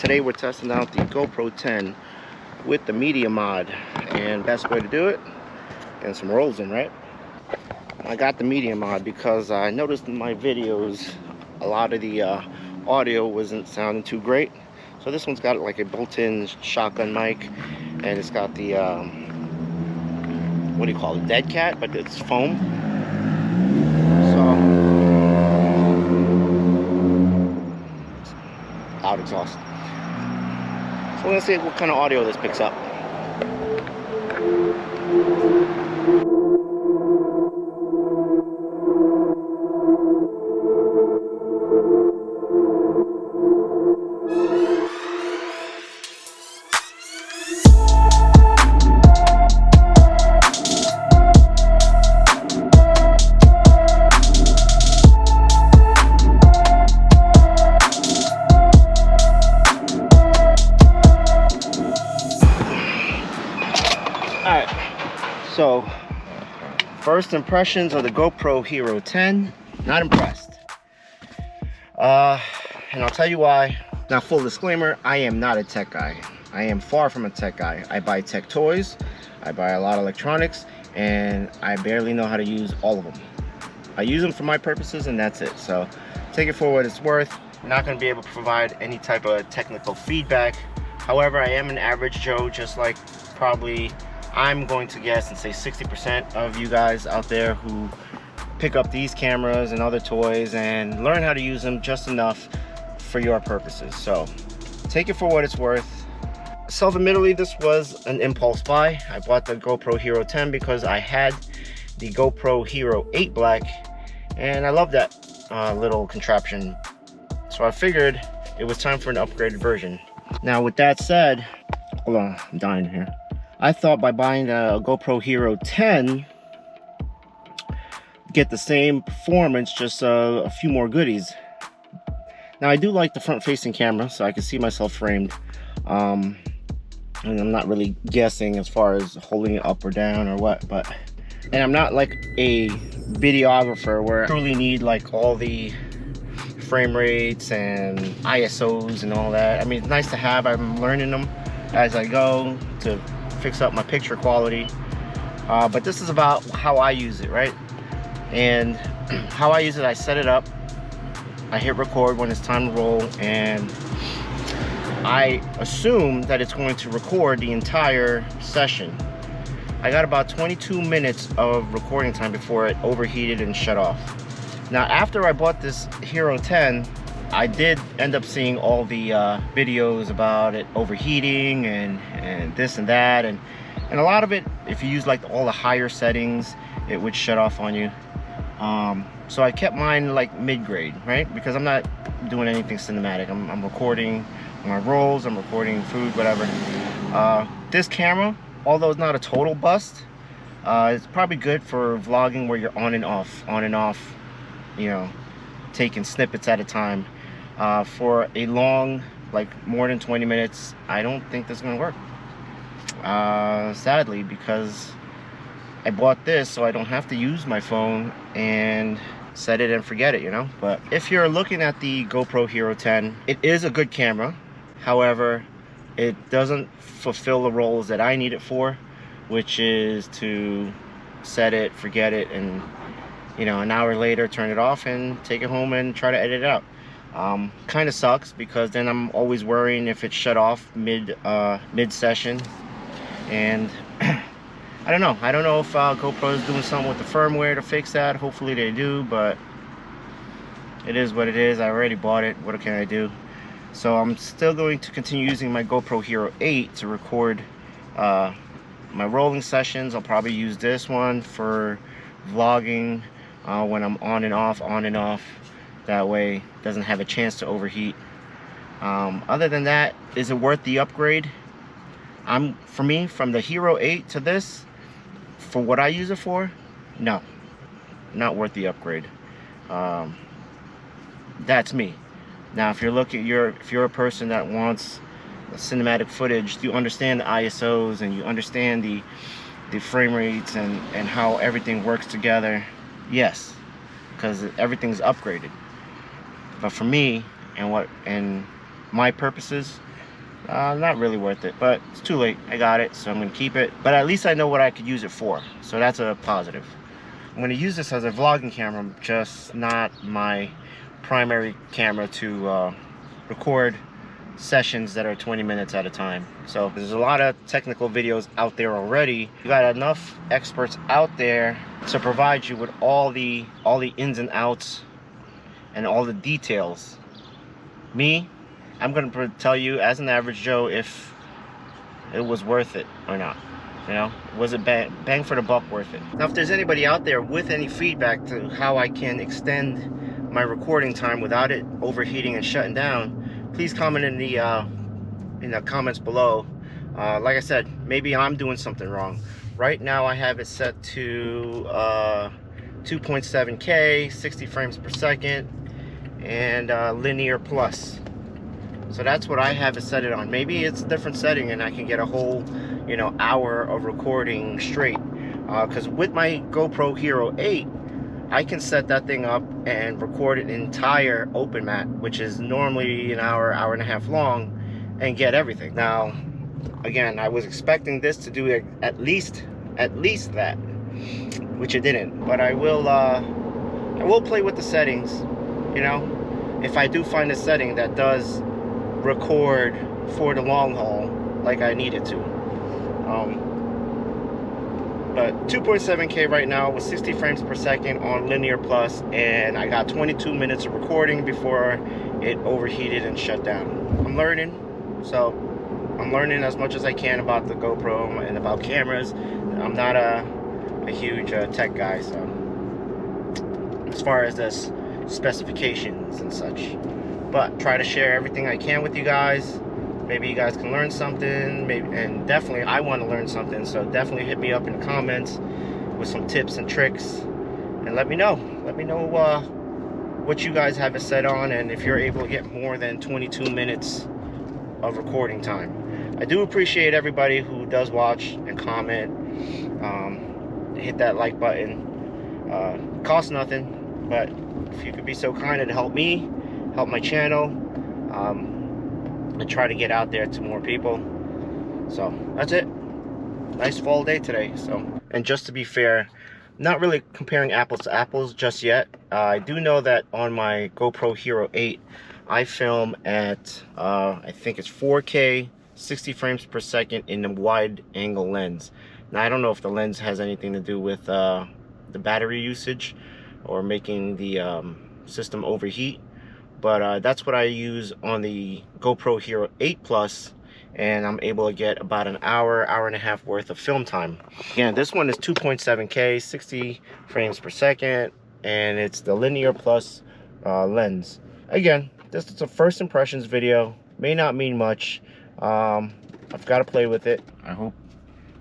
Today we're testing out the GoPro 10 with the media mod, and best way to do it, and some rolls in, right? I got the media mod because I noticed in my videos a lot of the audio wasn't sounding too great. So this one's got like a built-in shotgun mic, and it's got the what do you call it, dead cat, but it's foam. So out exhaust. So we're gonna see what kind of audio this picks up. Alright, so first impressions of the GoPro HERO 10, not impressed. And I'll tell you why. Now, full disclaimer, I am not a tech guy. I am far from a tech guy. I buy tech toys, I buy a lot of electronics, and I barely know how to use all of them. I use them for my purposes and that's it. So take it for what it's worth. I'm not going to be able to provide any type of technical feedback. However, I am an average Joe, just like probably I'm going to guess and say 60% of you guys out there who pick up these cameras and other toys and learn how to use them just enough for your purposes. So take it for what it's worth. Self-admittedly, this was an impulse buy. I bought the GoPro HERO 10 because I had the GoPro HERO 8 Black, and I love that little contraption. So I figured it was time for an upgraded version. Now, with that said, hold on, I'm dying here. I thought by buying the GoPro HERO 10, get the same performance, just a few more goodies. Now, I do like the front-facing camera, so I can see myself framed. And I'm not really guessing as far as holding it up or down or what, but... And I'm not like a videographer where I truly need like all the frame rates and ISOs and all that. I mean, it's nice to have. I'm learning them as I go to fix up my picture quality, but this is about how I use it, right? And how I use it, I set it up, I hit record when it's time to roll, and I assume that it's going to record the entire session. I got about 22 minutes of recording time before it overheated and shut off. Now, after I bought this HERO 10, I did end up seeing all the videos about it overheating and this and that, and a lot of it, if you use like all the higher settings, it would shut off on you. So I kept mine like mid-grade, right? Because I'm not doing anything cinematic. I'm recording my rolls, I'm recording food, whatever. This camera, although it's not a total bust, it's probably good for vlogging where you're on and off, you know, taking snippets at a time. For a long, like more than 20 minutes, I don't think this is gonna work. Sadly, because I bought this so I don't have to use my phone and set it and forget it, you know. But if you're looking at the GoPro HERO 10, it is a good camera. However, it doesn't fulfill the roles that I need it for, which is to set it, forget it, and, you know, an hour later turn it off and take it home and try to edit it out. Kind of sucks because then I'm always worrying if it shut off mid session, and I don't know if GoPro is doing something with the firmware to fix that. Hopefully they do, but it is what it is. I already bought it. What can I do? So I'm still going to continue using my GoPro HERO 8 to record my rolling sessions. I'll probably use this one for vlogging when I'm on and off. That way it doesn't have a chance to overheat. Other than that, is it worth the upgrade? For me, from the HERO 8 to this, for what I use it for, no, not worth the upgrade. That's me. Now, if you're a person that wants cinematic footage, you understand the ISOs and you understand the frame rates and how everything works together, yes, because everything's upgraded. But for me and my purposes, Not really worth it, but it's too late. I got it, so I'm gonna keep it. But at least I know what I could use it for, so that's a positive. I'm gonna use this as a vlogging camera, just not my primary camera to record sessions that are 20 minutes at a time. So there's a lot of technical videos out there already. You got enough experts out there to provide you with all the ins and outs and all the details. Me, I'm gonna tell you as an average Joe if it was worth it or not. You know, was it bang for the buck worth it? Now, if there's anybody out there with any feedback to how I can extend my recording time without it overheating and shutting down, please comment in the comments below. Like I said, maybe I'm doing something wrong. Right now I have it set to 2.7K, 60 frames per second, and linear plus. So that's what I have it set it on. Maybe it's a different setting and I can get a whole, you know, hour of recording straight. Because with my GoPro HERO 8, I can set that thing up and record an entire open mat, which is normally an hour, hour and a half long, and get everything. Now, again, I was expecting this to do at least that, which it didn't. But I will play with the settings, you know. If I do find a setting that does record for the long haul like I need it to. But 2.7K right now with 60 frames per second on linear plus, and I got 22 minutes of recording before it overheated and shut down. I'm learning, so I'm learning as much as I can about the GoPro and about cameras. I'm not a huge tech guy, so as far as this specifications and such, but try to share everything I can with you guys. Maybe you guys can learn something, maybe, and definitely I want to learn something, so definitely hit me up in the comments with some tips and tricks, and let me know what you guys have it set on, and if you're able to get more than 22 minutes of recording time. I do appreciate everybody who does watch and comment. Hit that like button. Costs nothing, but if you could be so kind and help me, help my channel, and try to get out there to more people. So that's it. Nice fall day today. So, and just to be fair, not really comparing apples to apples just yet. I do know that on my GoPro HERO 8 I film at I think it's 4K 60 frames per second in a wide angle lens. Now I don't know if the lens has anything to do with the battery usage or making the system overheat, but that's what I use on the GoPro HERO 8 Plus, and I'm able to get about an hour, hour and a half worth of film time. Again, this one is 2.7K, 60 frames per second, and it's the linear plus lens. Again, this is a first impressions video, may not mean much. I've got to play with it. I hope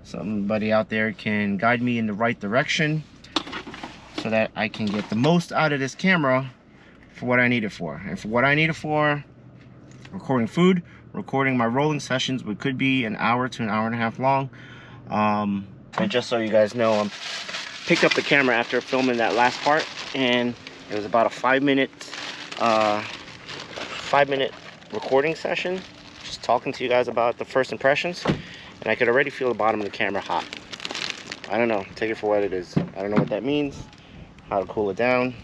somebody out there can guide me in the right direction so that I can get the most out of this camera for what I need it for. And for what I need it for, recording food, recording my rolling sessions, which could be an hour to an hour and a half long. And just so you guys know, I picked up the camera after filming that last part, and it was about a 5-minute recording session, just talking to you guys about the first impressions, and I could already feel the bottom of the camera hot. I don't know, take it for what it is. I don't know what that means, how to cool it down.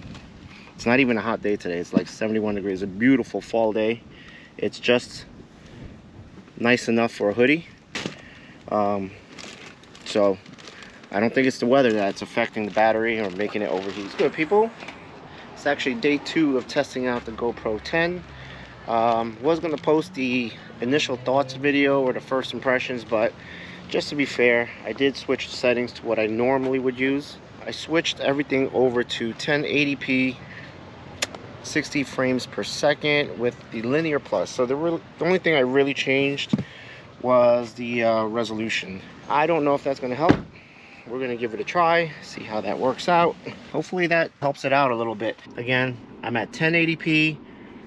It's not even a hot day today. It's like 71 degrees, a beautiful fall day. It's just nice enough for a hoodie. So I don't think it's the weather that's affecting the battery or making it overheat. Good people, it's actually day 2 of testing out the GoPro 10. Was gonna post the initial thoughts video or the first impressions, but just to be fair, I did switch the settings to what I normally would use. I switched everything over to 1080p 60 frames per second with the linear plus. So the only thing I really changed was the resolution. I don't know if that's going to help. We're going to give it a try, see how that works out. Hopefully that helps it out a little bit. Again, I'm at 1080p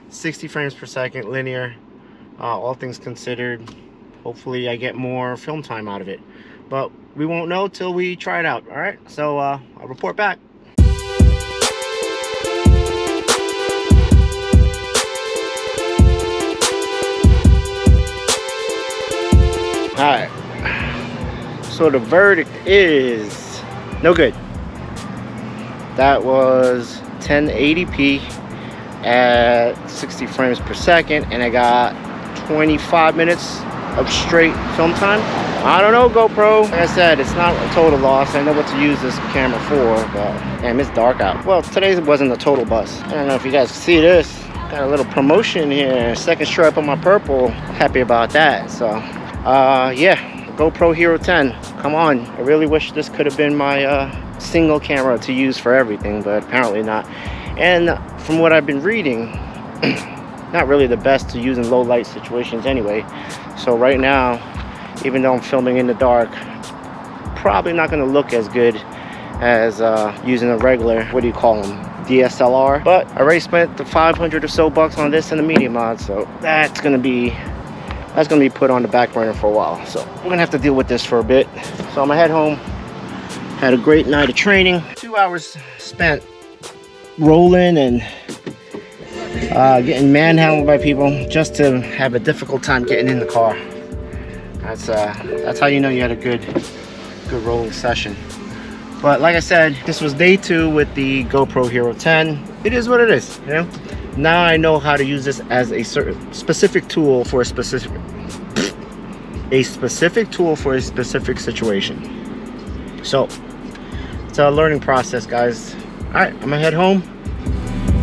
60 frames per second linear, all things considered. Hopefully I get more film time out of it, but we won't know till we try it out. All right, so I'll report back. Alright, so the verdict is no good. That was 1080p at 60 frames per second, and I got 25 minutes of straight film time. I don't know, GoPro. Like I said, it's not a total loss. I know what to use this camera for, but damn, it's dark out. Well, today wasn't a total bust. I don't know if you guys can see this. Got a little promotion here. Second stripe on my purple. Happy about that. So, yeah, GoPro HERO 10. Come on. I really wish this could have been my single camera to use for everything, but apparently not. And from what I've been reading, not really the best to use in low light situations anyway. So right now, even though I'm filming in the dark, it's probably not going to look as good as using a regular, what do you call them, DSLR. But I already spent the 500 or so bucks on this and the media mod, so that's gonna be put on the back burner for a while. So we're gonna have to deal with this for a bit. So I'm gonna head home. Had a great night of training. 2 hours spent rolling and getting manhandled by people just to have a difficult time getting in the car. That's how you know you had a good rolling session. But like I said, this was day 2 with the GoPro HERO 10. It is what it is, you know. Now I know how to use this as a specific tool for a specific situation. So it's a learning process, guys. All right, I'm gonna head home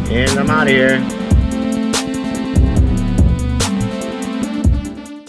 and I'm out of here.